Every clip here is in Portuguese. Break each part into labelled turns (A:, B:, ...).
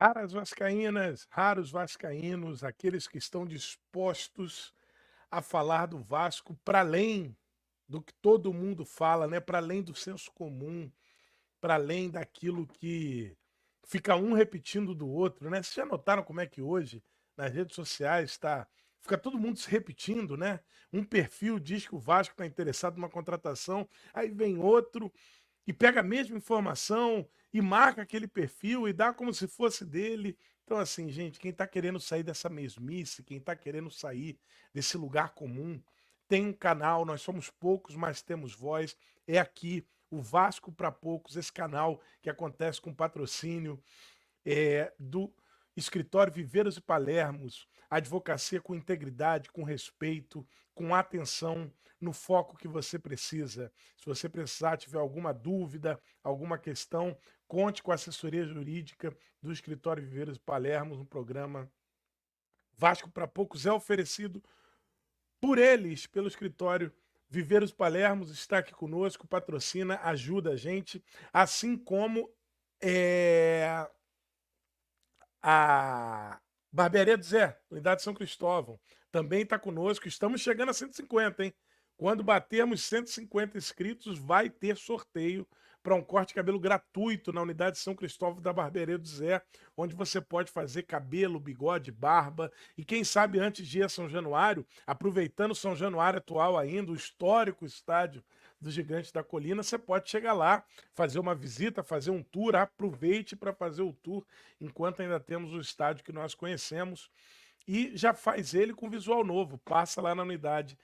A: Raras vascaínas, raros vascaínos, aqueles que estão dispostos a falar do Vasco para além do que todo mundo fala, né? Para além do senso comum, para além daquilo que fica um repetindo do outro, né? Vocês já notaram como é que hoje nas redes sociais fica todo mundo se repetindo, né? Um perfil diz que o Vasco está interessado numa contratação, aí vem outro e pega a mesma informação e marca aquele perfil e dá como se fosse dele. Então, assim, gente, quem está querendo sair dessa mesmice, quem está querendo sair desse lugar comum, tem um canal, nós somos poucos, mas temos voz. É aqui, o Vasco para Poucos, esse canal que acontece com patrocínio do escritório Viveiros e Palermos, advocacia com integridade, com respeito, com atenção, no foco que você precisa. Se você precisar, tiver alguma dúvida, alguma questão, conte com a assessoria jurídica do escritório Viveiros e Palermos, um programa Vasco para Poucos é oferecido por eles, pelo escritório Viveiros Palermos, está aqui conosco, patrocina, ajuda a gente, assim como é, a Barbearia do Zé, unidade São Cristóvão, também está conosco. Estamos chegando a 150, hein? Quando batermos 150 inscritos, vai ter sorteio para um corte de cabelo gratuito na unidade São Cristóvão da Barbearia do Zé, onde você pode fazer cabelo, bigode, barba. E quem sabe antes de ir a São Januário, aproveitando São Januário atual ainda, o histórico estádio do Gigante da Colina, você pode chegar lá, fazer uma visita, fazer um tour, aproveite para fazer o tour enquanto ainda temos o estádio que nós conhecemos, e já faz ele com visual novo. Passa lá na unidade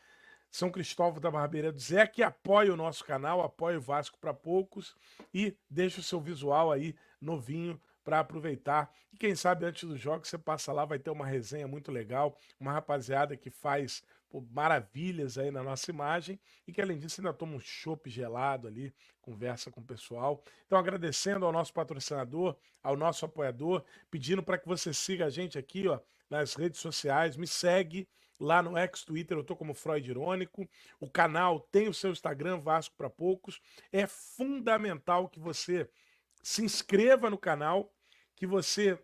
A: São Cristóvão da Barbearia do Zé, que apoia o nosso canal, apoia o Vasco para Poucos e deixa o seu visual aí novinho para aproveitar. E quem sabe antes do jogo você passa lá, vai ter uma resenha muito legal, uma rapaziada que faz maravilhas aí na nossa imagem e que além disso ainda toma um chopp gelado ali, conversa com o pessoal. Então agradecendo ao nosso patrocinador, ao nosso apoiador, pedindo para que você siga a gente aqui, ó, nas redes sociais, me segue lá no ex-Twitter, eu tô como Freud Irônico. O canal tem o seu Instagram, Vasco para Poucos. É fundamental que você se inscreva no canal, que você.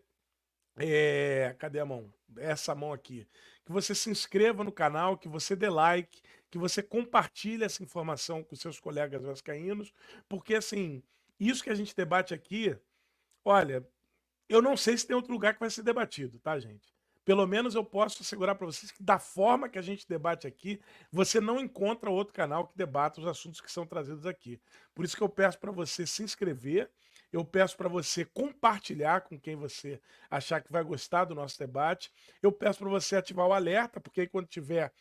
A: Cadê a mão? Essa mão aqui. Que você se inscreva no canal, que você dê like, que você compartilhe essa informação com seus colegas vascaínos, porque assim, isso que a gente debate aqui, olha, eu não sei se tem outro lugar que vai ser debatido, tá, gente? Pelo menos eu posso assegurar para vocês que da forma que a gente debate aqui, você não encontra outro canal que debata os assuntos que são trazidos aqui. Por isso que eu peço para você se inscrever, eu peço para você compartilhar com quem você achar que vai gostar do nosso debate, eu peço para você ativar o alerta, porque aí quando tiver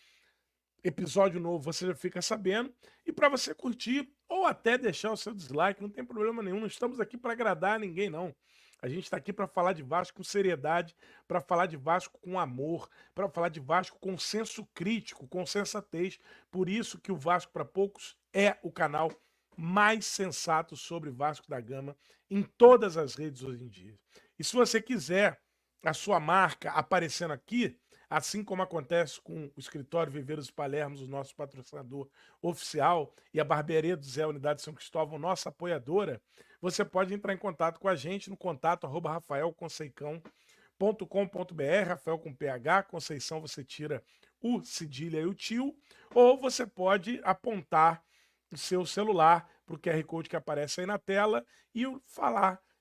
A: episódio novo você já fica sabendo, e para você curtir ou até deixar o seu dislike, não tem problema nenhum, não estamos aqui para agradar ninguém, não. A gente está aqui para falar de Vasco com seriedade, para falar de Vasco com amor, para falar de Vasco com senso crítico, com sensatez. Por isso que o Vasco para Poucos é o canal mais sensato sobre Vasco da Gama em todas as redes hoje em dia. E se você quiser a sua marca aparecendo aqui, assim como acontece com o escritório Viveiros Palermos, o nosso patrocinador oficial, e a Barbearia do Zé Unidade São Cristóvão, nossa apoiadora, você pode entrar em contato com a gente no contato rafaelconceicão.com.br, Rafael com PH, Conceição você tira o cedilha e o tio, ou você pode apontar o seu celular para o QR Code que aparece aí na tela e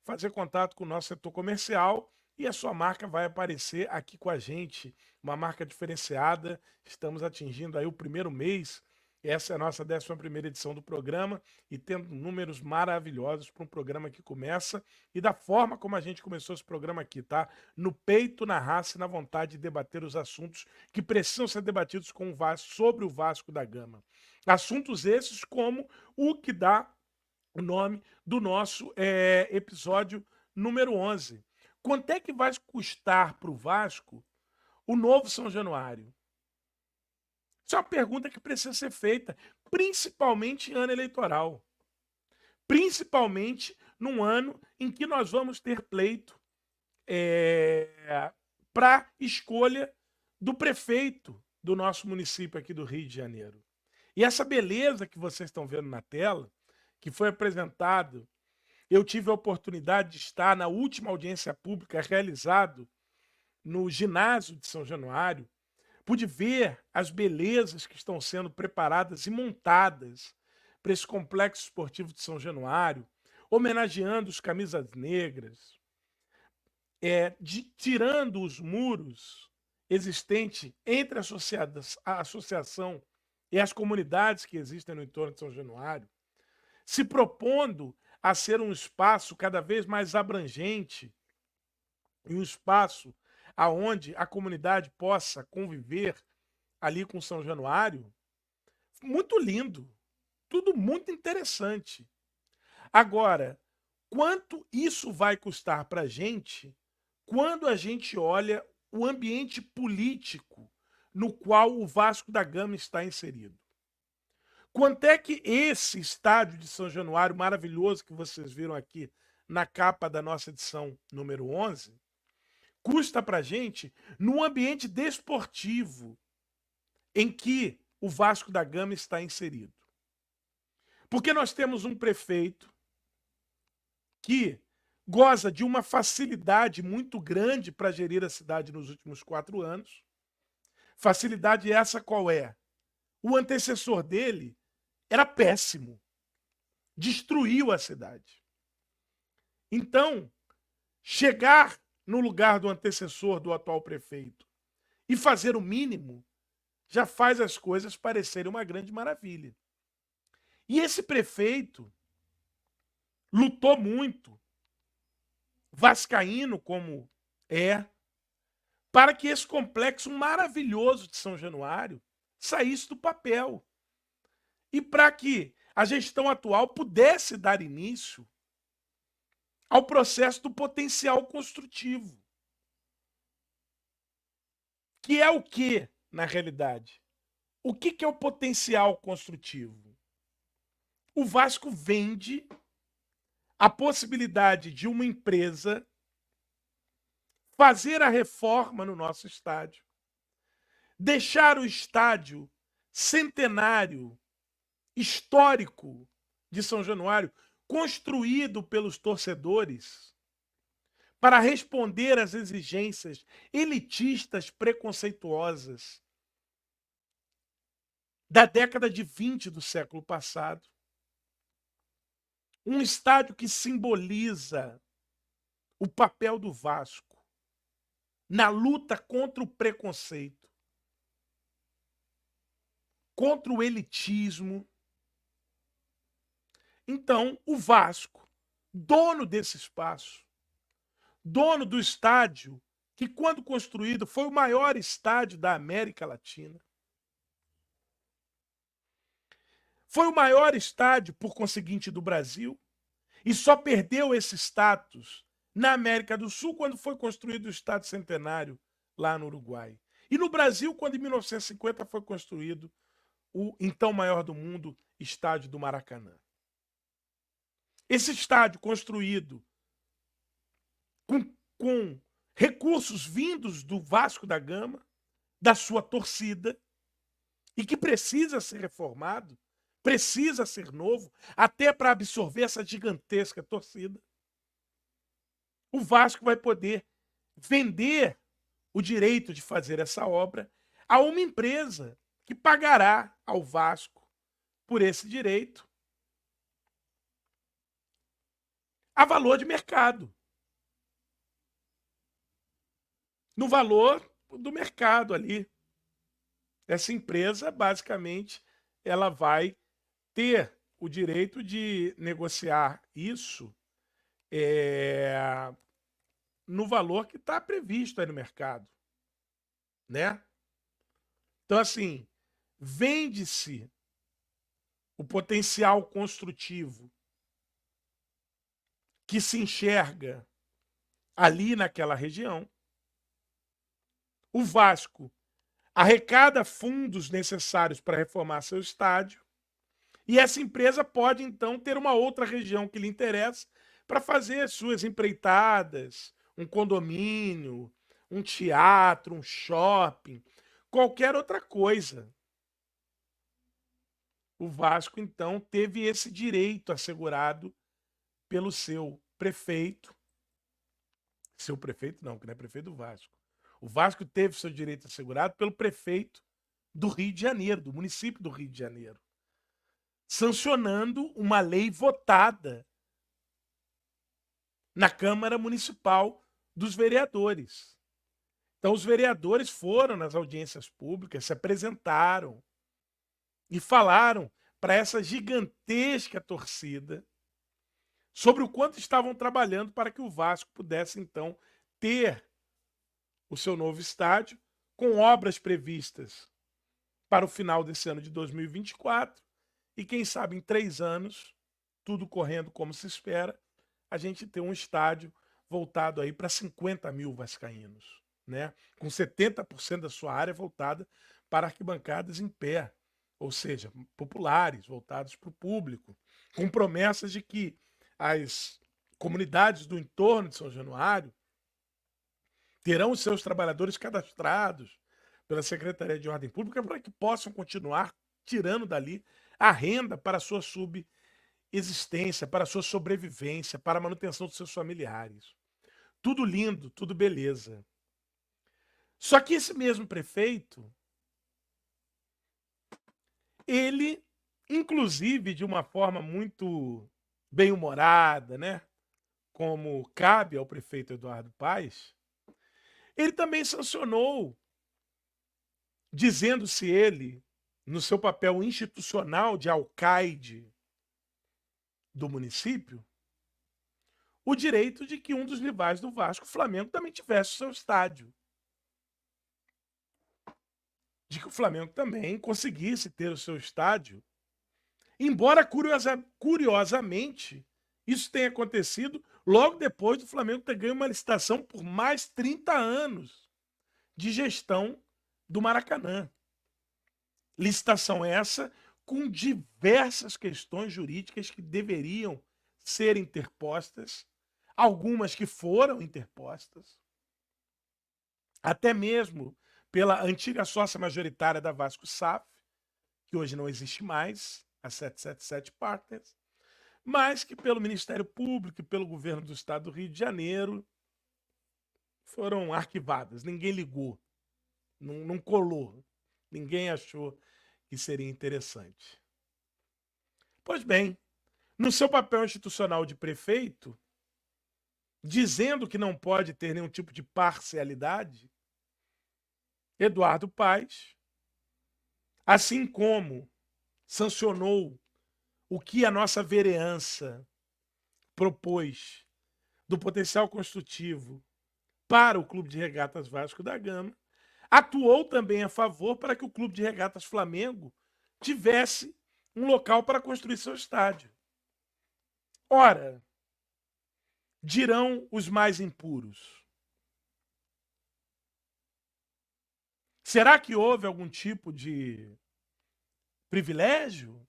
A: fazer contato com o nosso setor comercial e a sua marca vai aparecer aqui com a gente, uma marca diferenciada. Estamos atingindo aí o primeiro mês. Essa é a nossa 11ª edição do programa e tendo números maravilhosos para um programa que começa e da forma como a gente começou esse programa aqui, tá? No peito, na raça e na vontade de debater os assuntos que precisam ser debatidos com o Vasco, sobre o Vasco da Gama. Assuntos esses como o que dá o nome do nosso episódio número 11. Quanto é que vai custar para o Vasco o novo São Januário? Isso é uma pergunta que precisa ser feita, principalmente em ano eleitoral. Principalmente num ano em que nós vamos ter pleito para escolha do prefeito do nosso município aqui do Rio de Janeiro. E essa beleza que vocês estão vendo na tela, que foi apresentado eu tive a oportunidade de estar na última audiência pública realizado no ginásio de São Januário. Pude ver as belezas que estão sendo preparadas e montadas para esse complexo esportivo de São Januário, homenageando os camisas negras, tirando os muros existentes entre a associação e as comunidades que existem no entorno de São Januário, se propondo a ser um espaço cada vez mais abrangente e um espaço aonde a comunidade possa conviver ali com São Januário. Muito lindo, tudo muito interessante. Agora, quanto isso vai custar para a gente quando a gente olha o ambiente político no qual o Vasco da Gama está inserido? Quanto é que esse estádio de São Januário maravilhoso que vocês viram aqui na capa da nossa edição número 11 custa para a gente no ambiente desportivo em que o Vasco da Gama está inserido? Porque nós temos um prefeito que goza de uma facilidade muito grande para gerir a cidade nos últimos 4 anos. Facilidade essa qual é? O antecessor dele era péssimo, destruiu a cidade. Então, chegar no lugar do antecessor do atual prefeito e fazer o mínimo já faz as coisas parecerem uma grande maravilha. E esse prefeito lutou muito, vascaíno como é, para que esse complexo maravilhoso de São Januário saísse do papel. E para que a gestão atual pudesse dar início ao processo do potencial construtivo. Que é o que, na realidade? O que é o potencial construtivo? O Vasco vende a possibilidade de uma empresa fazer a reforma no nosso estádio, deixar o estádio centenário, histórico de São Januário, construído pelos torcedores para responder às exigências elitistas preconceituosas da década de 20 do século passado. Um estádio que simboliza o papel do Vasco na luta contra o preconceito, contra o elitismo. Então, o Vasco, dono desse espaço, dono do estádio, que quando construído foi o maior estádio da América Latina, foi o maior estádio, por conseguinte, do Brasil, e só perdeu esse status na América do Sul quando foi construído o Estádio Centenário lá no Uruguai. E no Brasil, quando em 1950 foi construído o então maior do mundo, Estádio do Maracanã. Esse estádio construído com recursos vindos do Vasco da Gama, da sua torcida, e que precisa ser reformado, precisa ser novo, até para absorver essa gigantesca torcida. O Vasco vai poder vender o direito de fazer essa obra a uma empresa que pagará ao Vasco por esse direito a valor de mercado. No valor do mercado ali. Essa empresa, basicamente, ela vai ter o direito de negociar isso no valor que está previsto aí no mercado, né? Então, assim, vende-se o potencial construtivo que se enxerga ali naquela região. O Vasco arrecada fundos necessários para reformar seu estádio, e essa empresa pode, então, ter uma outra região que lhe interessa para fazer suas empreitadas, um condomínio, um teatro, um shopping, qualquer outra coisa. O Vasco, então, teve esse direito assegurado pelo seu prefeito não, que não é prefeito do Vasco. O Vasco teve seu direito assegurado pelo prefeito do Rio de Janeiro, do município do Rio de Janeiro, sancionando uma lei votada na Câmara Municipal dos Vereadores. Então, os vereadores foram nas audiências públicas, se apresentaram e falaram para essa gigantesca torcida sobre o quanto estavam trabalhando para que o Vasco pudesse, então, ter o seu novo estádio, com obras previstas para o final desse ano de 2024, e quem sabe em 3 anos, tudo correndo como se espera, a gente ter um estádio voltado aí para 50 mil vascaínos, né? Com 70% da sua área voltada para arquibancadas em pé, ou seja, populares, voltados para o público, com promessas de que as comunidades do entorno de São Januário terão os seus trabalhadores cadastrados pela Secretaria de Ordem Pública para que possam continuar tirando dali a renda para a sua subsistência, para a sua sobrevivência, para a manutenção dos seus familiares. Tudo lindo, tudo beleza. Só que esse mesmo prefeito, ele, inclusive de uma forma muito bem-humorada, né? Como cabe ao prefeito Eduardo Paes, ele também sancionou, dizendo-se ele, no seu papel institucional de alcaide do município, o direito de que um dos rivais do Vasco, o Flamengo, também tivesse o seu estádio. De que o Flamengo também conseguisse ter o seu estádio, embora curiosamente isso tenha acontecido logo depois do Flamengo ter ganho uma licitação por mais 30 anos de gestão do Maracanã. Licitação essa com diversas questões jurídicas que deveriam ser interpostas, algumas que foram interpostas, até mesmo pela antiga sócia majoritária da Vasco SAF, que hoje não existe mais, a 777 Partners, mas que pelo Ministério Público e pelo governo do estado do Rio de Janeiro foram arquivadas. Ninguém ligou, não colou, ninguém achou que seria interessante. Pois bem, no seu papel institucional de prefeito, dizendo que não pode ter nenhum tipo de parcialidade, Eduardo Paes, assim como sancionou o que a nossa vereança propôs do potencial construtivo para o Clube de Regatas Vasco da Gama, atuou também a favor para que o Clube de Regatas Flamengo tivesse um local para construir seu estádio. Ora, dirão os mais impuros, será que houve algum tipo de privilégio?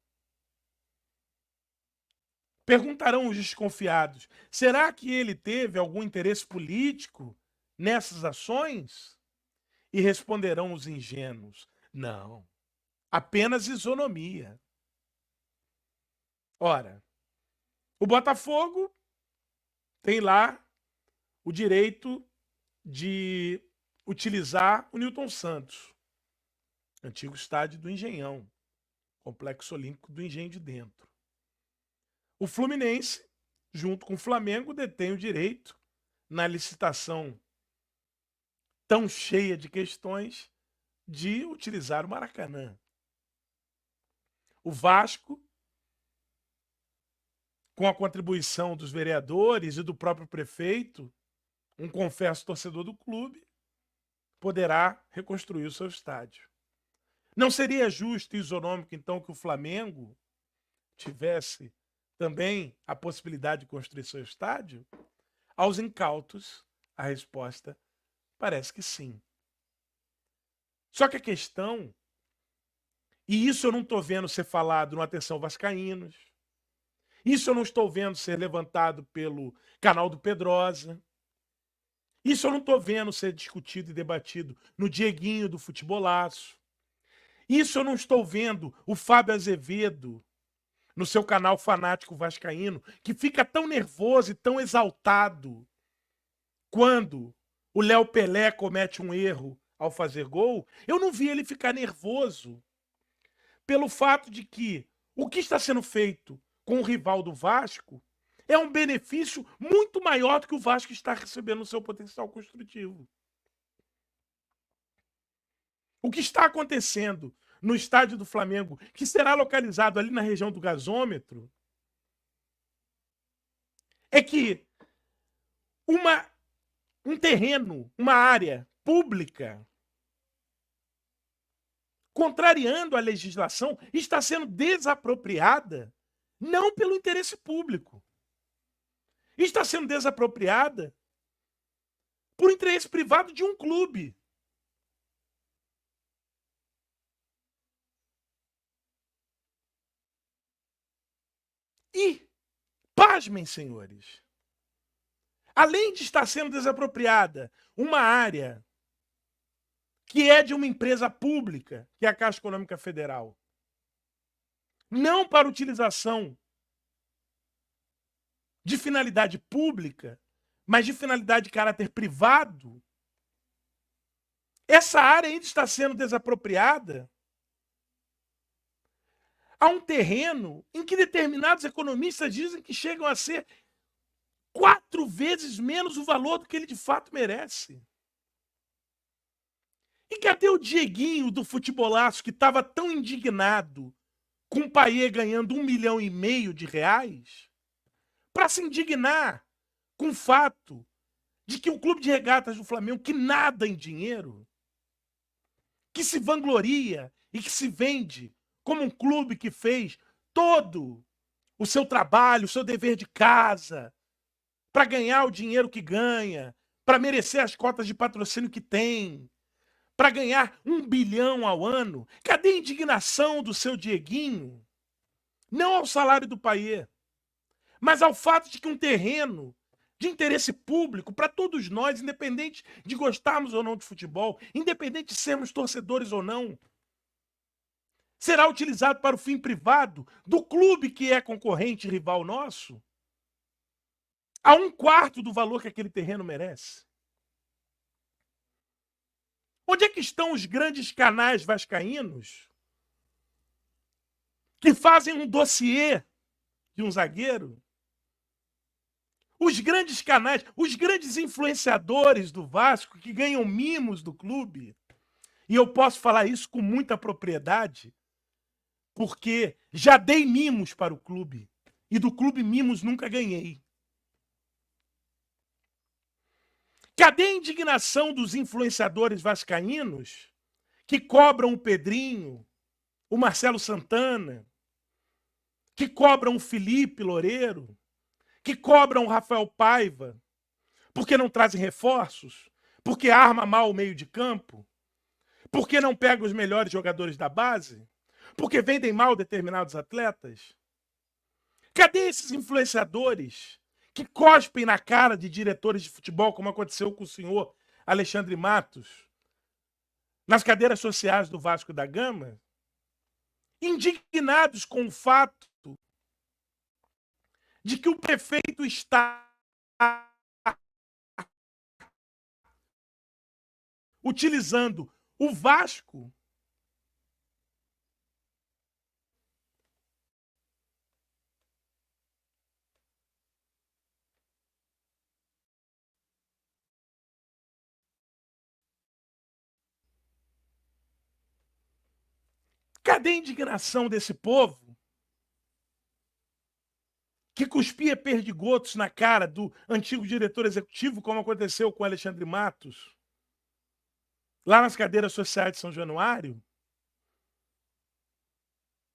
A: Perguntarão os desconfiados, será que ele teve algum interesse político nessas ações? E responderão os ingênuos, não, apenas isonomia. Ora, o Botafogo tem lá o direito de utilizar o Newton Santos, antigo estádio do Engenhão, complexo olímpico do Engenho de Dentro. O Fluminense, junto com o Flamengo, detém o direito, na licitação tão cheia de questões, de utilizar o Maracanã. O Vasco, com a contribuição dos vereadores e do próprio prefeito, um confesso torcedor do clube, poderá reconstruir o seu estádio. Não seria justo e isonômico, então, que o Flamengo tivesse também a possibilidade de construir seu estádio? Aos incautos, a resposta parece que sim. Só que a questão, e isso eu não estou vendo ser falado no Atenção Vascaínos, isso eu não estou vendo ser levantado pelo canal do Pedrosa, isso eu não estou vendo ser discutido e debatido no Dieguinho do Futebolaço, isso eu não estou vendo o Fábio Azevedo no seu canal fanático vascaíno, que fica tão nervoso e tão exaltado quando o Léo Pelé comete um erro ao fazer gol, eu não vi ele ficar nervoso pelo fato de que o que está sendo feito com o rival do Vasco é um benefício muito maior do que o Vasco está recebendo no seu potencial construtivo. O que está acontecendo no estádio do Flamengo, que será localizado ali na região do gasômetro, é que um terreno, uma área pública, contrariando a legislação, está sendo desapropriada não pelo interesse público. Está sendo desapropriada por interesse privado de um clube. E, pasmem, senhores, além de estar sendo desapropriada uma área que é de uma empresa pública, que é a Caixa Econômica Federal, não para utilização de finalidade pública, mas de finalidade de caráter privado, essa área ainda está sendo desapropriada a um terreno em que determinados economistas dizem que chegam a ser 4 vezes menos o valor do que ele de fato merece. E cadê o Dieguinho do futebolaço que estava tão indignado com o Payet ganhando R$1,5 milhão para se indignar com o fato de que o Clube de Regatas do Flamengo, que nada em dinheiro, que se vangloria e que se vende como um clube que fez todo o seu trabalho, o seu dever de casa, para ganhar o dinheiro que ganha, para merecer as cotas de patrocínio que tem, para ganhar 1 bilhão ao ano. Cadê a indignação do seu Dieguinho? Não ao salário do Payet, mas ao fato de que um terreno de interesse público para todos nós, independente de gostarmos ou não de futebol, independente de sermos torcedores ou não, será utilizado para o fim privado do clube que é concorrente e rival nosso, a 1/4 do valor que aquele terreno merece. Onde é que estão os grandes canais vascaínos que fazem um dossiê de um zagueiro? Os grandes canais, os grandes influenciadores do Vasco que ganham mimos do clube, e eu posso falar isso com muita propriedade, porque já dei mimos para o clube, e do clube mimos nunca ganhei. Cadê a indignação dos influenciadores vascaínos que cobram o Pedrinho, o Marcelo Santana, que cobram o Felipe Loureiro, que cobram o Rafael Paiva, porque não trazem reforços, porque arma mal o meio de campo, porque não pegam os melhores jogadores da base, porque vendem mal determinados atletas? Cadê esses influenciadores que cospem na cara de diretores de futebol, como aconteceu com o senhor Alexandre Matos, nas cadeiras sociais do Vasco da Gama, indignados com o fato de que o prefeito está utilizando o Vasco Cadê a indignação desse povo que cuspia perdigotos na cara do antigo diretor executivo, como aconteceu com Alexandre Matos, lá nas cadeiras sociais de São Januário?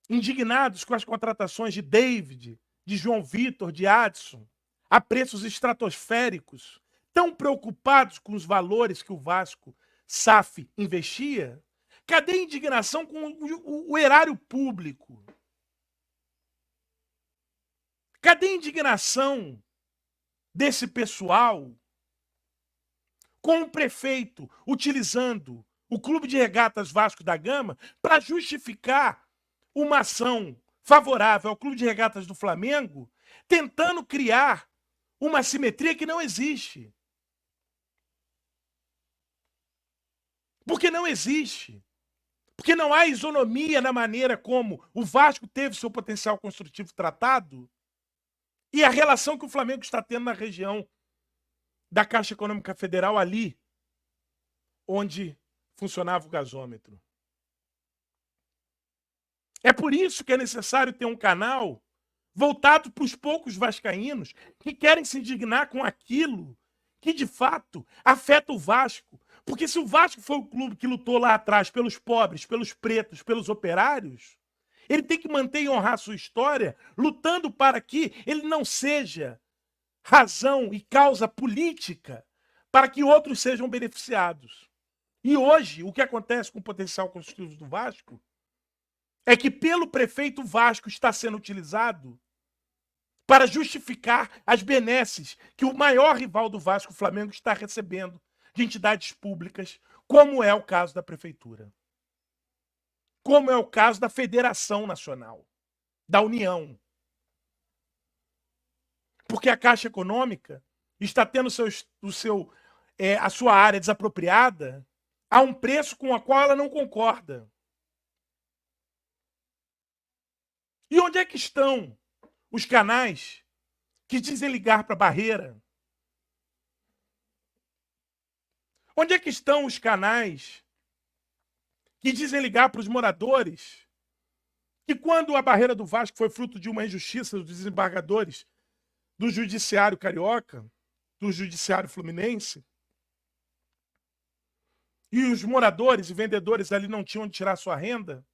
A: Indignados com as contratações de David, de João Vitor, de Adson, a preços estratosféricos, tão preocupados com os valores que o Vasco SAF investia? Cadê a indignação com o erário público? Cadê a indignação desse pessoal com o prefeito utilizando o Clube de Regatas Vasco da Gama para justificar uma ação favorável ao Clube de Regatas do Flamengo, tentando criar uma simetria que não existe. Porque não existe. Porque não há isonomia na maneira como o Vasco teve seu potencial construtivo tratado e a relação que o Flamengo está tendo na região da Caixa Econômica Federal, ali onde funcionava o gasômetro. É por isso que é necessário ter um canal voltado para os poucos vascaínos que querem se indignar com aquilo que, de fato, afeta o Vasco. Porque se o Vasco foi o clube que lutou lá atrás pelos pobres, pelos pretos, pelos operários, ele tem que manter e honrar sua história, lutando para que ele não seja razão e causa política para que outros sejam beneficiados. E hoje, o que acontece com o potencial construtivo do Vasco é que, pelo prefeito, Vasco está sendo utilizado para justificar as benesses que o maior rival do Vasco, o Flamengo, está recebendo de entidades públicas, como é o caso da prefeitura. Como é o caso da Federação Nacional, da União. Porque a Caixa Econômica está tendo a sua área desapropriada a um preço com o qual ela não concorda. E onde é que estão os canais que dizem ligar para a barreira? Onde é que estão os canais que dizem ligar para os moradores? Que quando a barreira do Vasco foi fruto de uma injustiça dos desembargadores do judiciário carioca, do judiciário fluminense, e os moradores e vendedores ali não tinham onde tirar sua renda,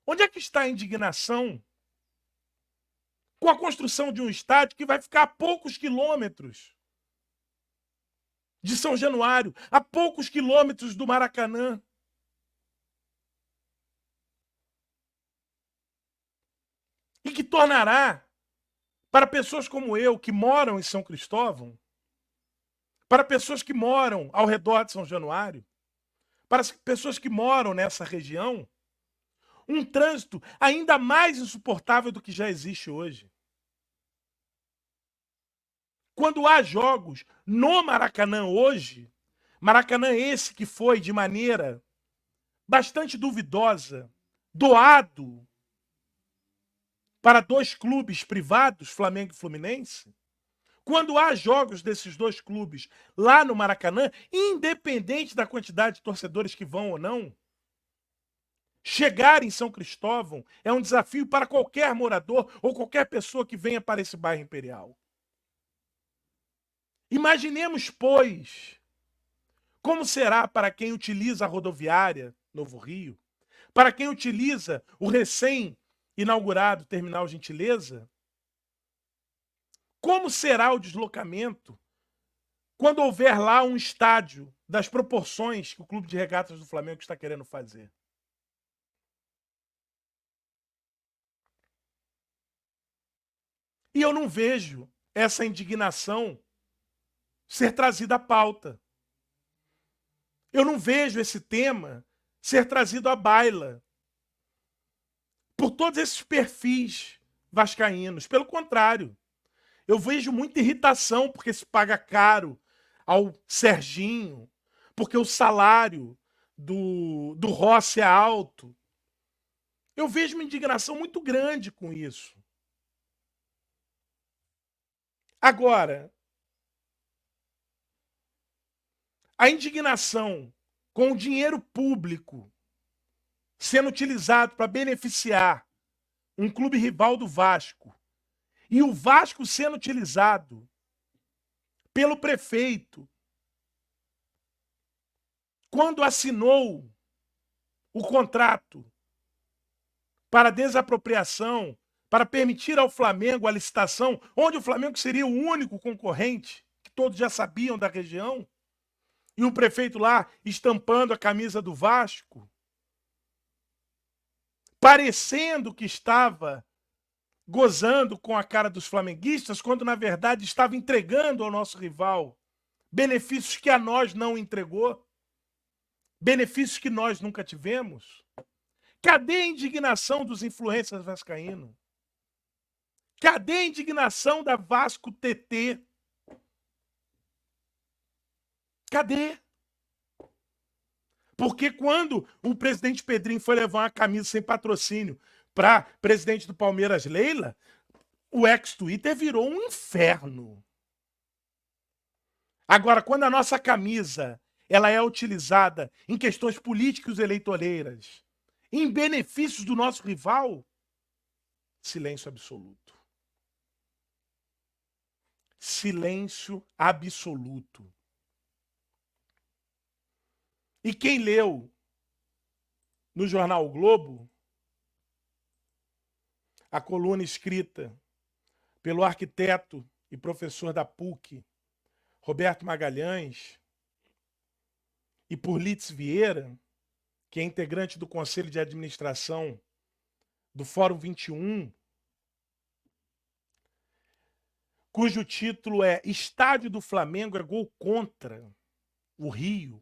A: onde é que está a indignação com a construção de um estádio que vai ficar a poucos quilômetros de São Januário, a poucos quilômetros do Maracanã? E que tornará, para pessoas como eu, que moram em São Cristóvão, para pessoas que moram ao redor de São Januário, para as pessoas que moram nessa região, um trânsito ainda mais insuportável do que já existe hoje. Quando há jogos no Maracanã hoje, Maracanã esse que foi de maneira bastante duvidosa, doado para dois clubes privados, Flamengo e Fluminense, quando há jogos desses dois clubes lá no Maracanã, independente da quantidade de torcedores que vão ou não, chegar em São Cristóvão é um desafio para qualquer morador ou qualquer pessoa que venha para esse bairro imperial. Imaginemos, pois, como será para quem utiliza a rodoviária Novo Rio, para quem utiliza o recém-inaugurado Terminal Gentileza, como será o deslocamento quando houver lá um estádio das proporções que o Clube de Regatas do Flamengo está querendo fazer? E eu não vejo essa indignação ser trazida à pauta. Eu não vejo esse tema ser trazido à baila por todos esses perfis vascaínos. Pelo contrário, eu vejo muita irritação porque se paga caro ao Serginho, porque o salário do Rossi é alto. Eu vejo uma indignação muito grande com isso. Agora, a indignação com o dinheiro público sendo utilizado para beneficiar um clube rival do Vasco e o Vasco sendo utilizado pelo prefeito quando assinou o contrato para desapropriação, para permitir ao Flamengo a licitação, onde o Flamengo seria o único concorrente, que todos já sabiam da região, e o prefeito lá estampando a camisa do Vasco, parecendo que estava gozando com a cara dos flamenguistas, quando na verdade estava entregando ao nosso rival benefícios que a nós não entregou, benefícios que nós nunca tivemos. Cadê a indignação dos influencers vascaínos? Cadê a indignação da Vasco TT? Cadê? Porque quando o presidente Pedrinho foi levar uma camisa sem patrocínio para presidente do Palmeiras, Leila, o ex-Twitter virou um inferno. Agora, quando a nossa camisa ela é utilizada em questões políticas eleitoreiras, em benefícios do nosso rival, silêncio absoluto. Silêncio absoluto. E quem leu no jornal O Globo a coluna escrita pelo arquiteto e professor da PUC, Roberto Magalhães, e por Litz Vieira, que é integrante do Conselho de Administração do Fórum 21, cujo título é Estádio do Flamengo é gol contra o Rio,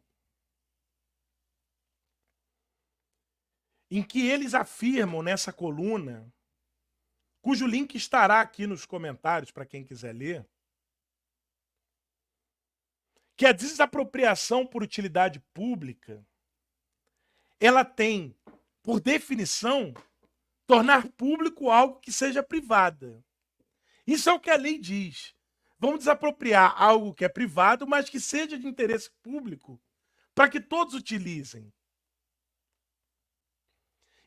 A: em que eles afirmam nessa coluna, cujo link estará aqui nos comentários para quem quiser ler, que a desapropriação por utilidade pública, ela tem, por definição, tornar público algo que seja privada. Isso é o que a lei diz. Vamos desapropriar algo que é privado, mas que seja de interesse público, para que todos utilizem.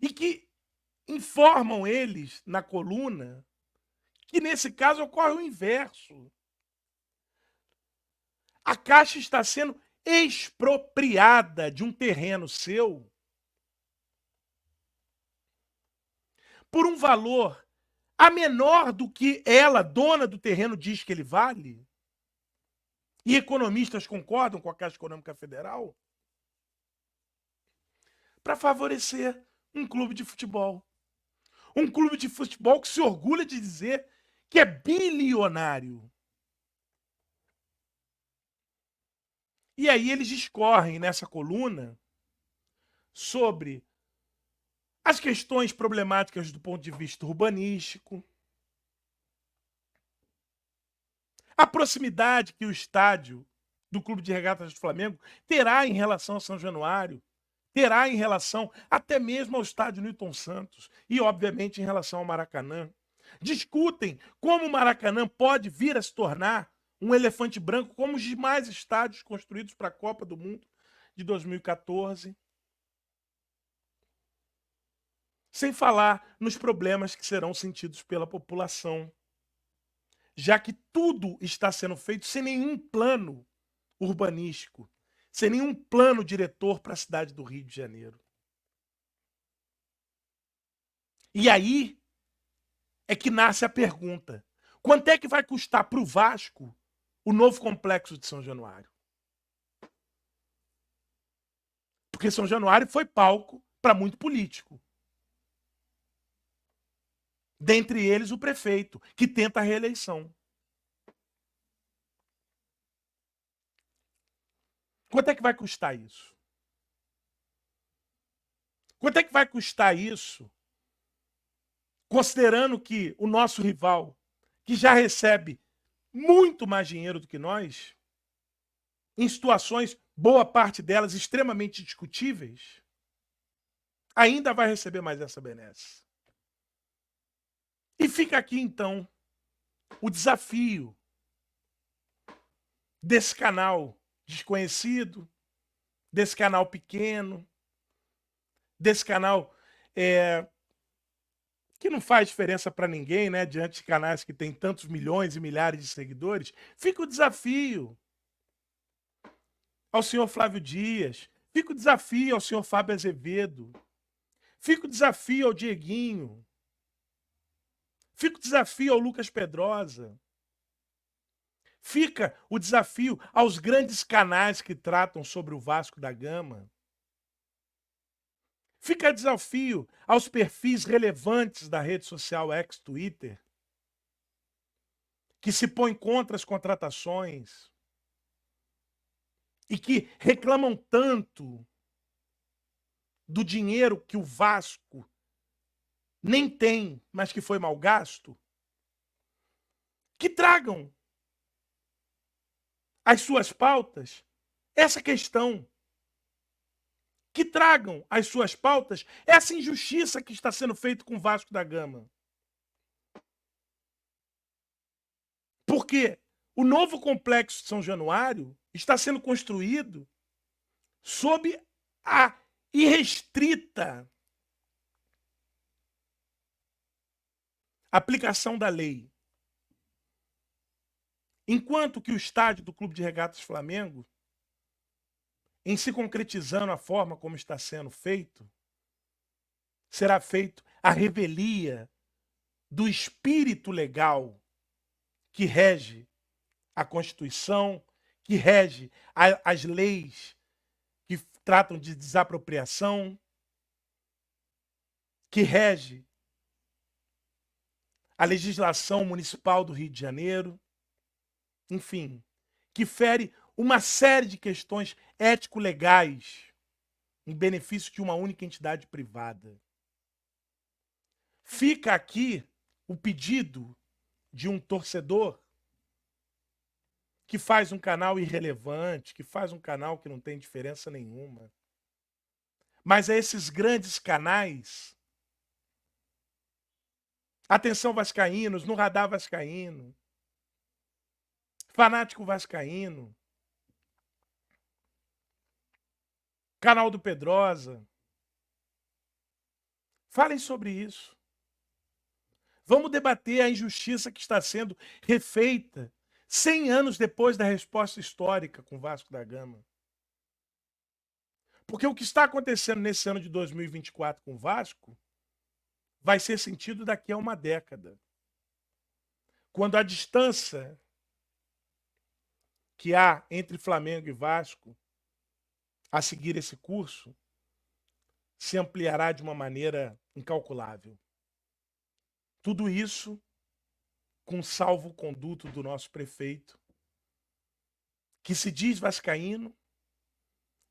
A: E que informam eles, na coluna, que nesse caso ocorre o inverso. A Caixa está sendo expropriada de um terreno seu por um valor a menor do que ela, dona do terreno, diz que ele vale. E economistas concordam com a Caixa Econômica Federal, para favorecer um clube de futebol. Um clube de futebol que se orgulha de dizer que é bilionário. E aí eles discorrem nessa coluna sobre as questões problemáticas do ponto de vista urbanístico, a proximidade que o estádio do Clube de Regatas do Flamengo terá em relação ao São Januário, terá em relação até mesmo ao estádio Newton Santos e, obviamente, em relação ao Maracanã. Discutem como o Maracanã pode vir a se tornar um elefante branco como os demais estádios construídos para a Copa do Mundo de 2014. Sem falar nos problemas que serão sentidos pela população, já que tudo está sendo feito sem nenhum plano urbanístico, sem nenhum plano diretor para a cidade do Rio de Janeiro. E aí é que nasce a pergunta: quanto é que vai custar para o Vasco o novo complexo de São Januário? Porque São Januário foi palco para muito político. Dentre eles o prefeito, que tenta a reeleição. Quanto é que vai custar isso? Quanto é que vai custar isso, considerando que o nosso rival, que já recebe muito mais dinheiro do que nós, em situações, boa parte delas, extremamente discutíveis, ainda vai receber mais essa benesse. E fica aqui, então, o desafio desse canal desconhecido, desse canal pequeno, desse canal que não faz diferença para ninguém, né? Diante de canais que têm tantos milhões e milhares de seguidores. Fica o desafio ao senhor Flávio Dias, fica o desafio ao senhor Fábio Azevedo, fica o desafio ao Dieguinho, fica o desafio ao Lucas Pedrosa, fica o desafio aos grandes canais que tratam sobre o Vasco da Gama, fica o desafio aos perfis relevantes da rede social ex-Twitter, que se põem contra as contratações e que reclamam tanto do dinheiro que o Vasco nem tem, mas que foi mal gasto, que tragam as suas pautas essa questão, que tragam as suas pautas essa injustiça que está sendo feita com o Vasco da Gama. Porque o novo complexo de São Januário está sendo construído sob a irrestrita aplicação da lei. Enquanto que o estádio do Clube de Regatas Flamengo, em se concretizando a forma como está sendo feito, será feito a revelia do espírito legal que rege a Constituição, que rege as leis que tratam de desapropriação, que rege a legislação municipal do Rio de Janeiro, enfim, que fere uma série de questões ético-legais em benefício de uma única entidade privada. Fica aqui o pedido de um torcedor que faz um canal irrelevante, que faz um canal que não tem diferença nenhuma. Mas a esses grandes canais, atenção vascaínos, no radar vascaíno, fanático vascaíno, canal do Pedrosa, falem sobre isso. Vamos debater a injustiça que está sendo refeita 100 anos depois da resposta histórica com o Vasco da Gama. Porque o que está acontecendo nesse ano de 2024 com o Vasco vai ser sentido daqui a uma década. Quando a distância que há entre Flamengo e Vasco a seguir esse curso se ampliará de uma maneira incalculável. Tudo isso com salvo-conduto do nosso prefeito, que se diz vascaíno,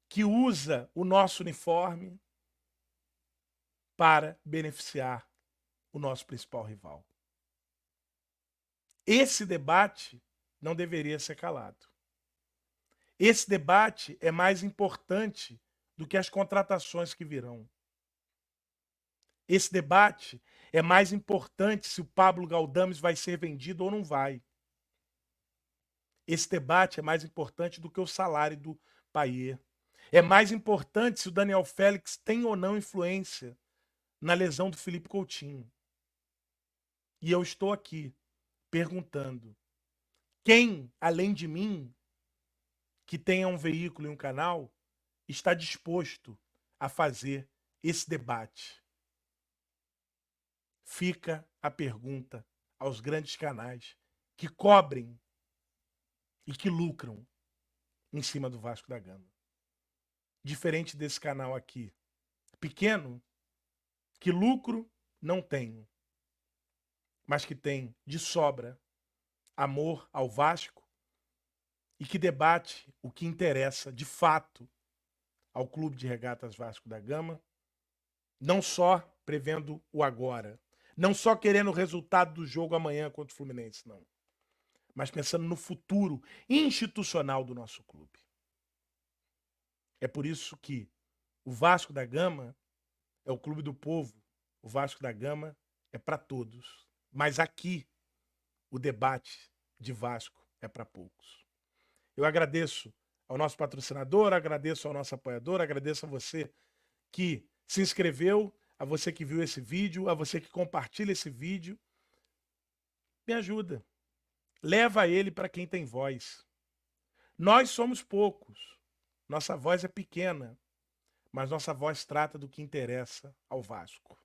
A: que usa o nosso uniforme para beneficiar o nosso principal rival. Esse debate não deveria ser calado. Esse debate é mais importante do que as contratações que virão. Esse debate é mais importante se o Pablo Galdames vai ser vendido ou não vai. Esse debate é mais importante do que o salário do Payet. É mais importante se o Daniel Félix tem ou não influência na lesão do Felipe Coutinho. E eu estou aqui perguntando: quem, além de mim, que tenha um veículo e um canal, está disposto a fazer esse debate? Fica a pergunta aos grandes canais que cobrem e que lucram em cima do Vasco da Gama. Diferente desse canal aqui, pequeno, que lucro não tenho, mas que tem de sobra amor ao Vasco e que debate o que interessa de fato ao Clube de Regatas Vasco da Gama, não só prevendo o agora, não só querendo o resultado do jogo amanhã contra o Fluminense, não, mas pensando no futuro institucional do nosso clube. É por isso que o Vasco da Gama é o clube do povo, o Vasco da Gama é para todos, mas aqui o debate de Vasco é para poucos. Eu agradeço ao nosso patrocinador, agradeço ao nosso apoiador, agradeço a você que se inscreveu, a você que viu esse vídeo, a você que compartilha esse vídeo. Me ajuda. Leva ele para quem tem voz. Nós somos poucos. Nossa voz é pequena, mas nossa voz trata do que interessa ao Vasco.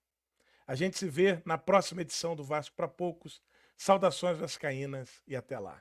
A: A gente se vê na próxima edição do Vasco para Poucos. Saudações vascaínas e até lá.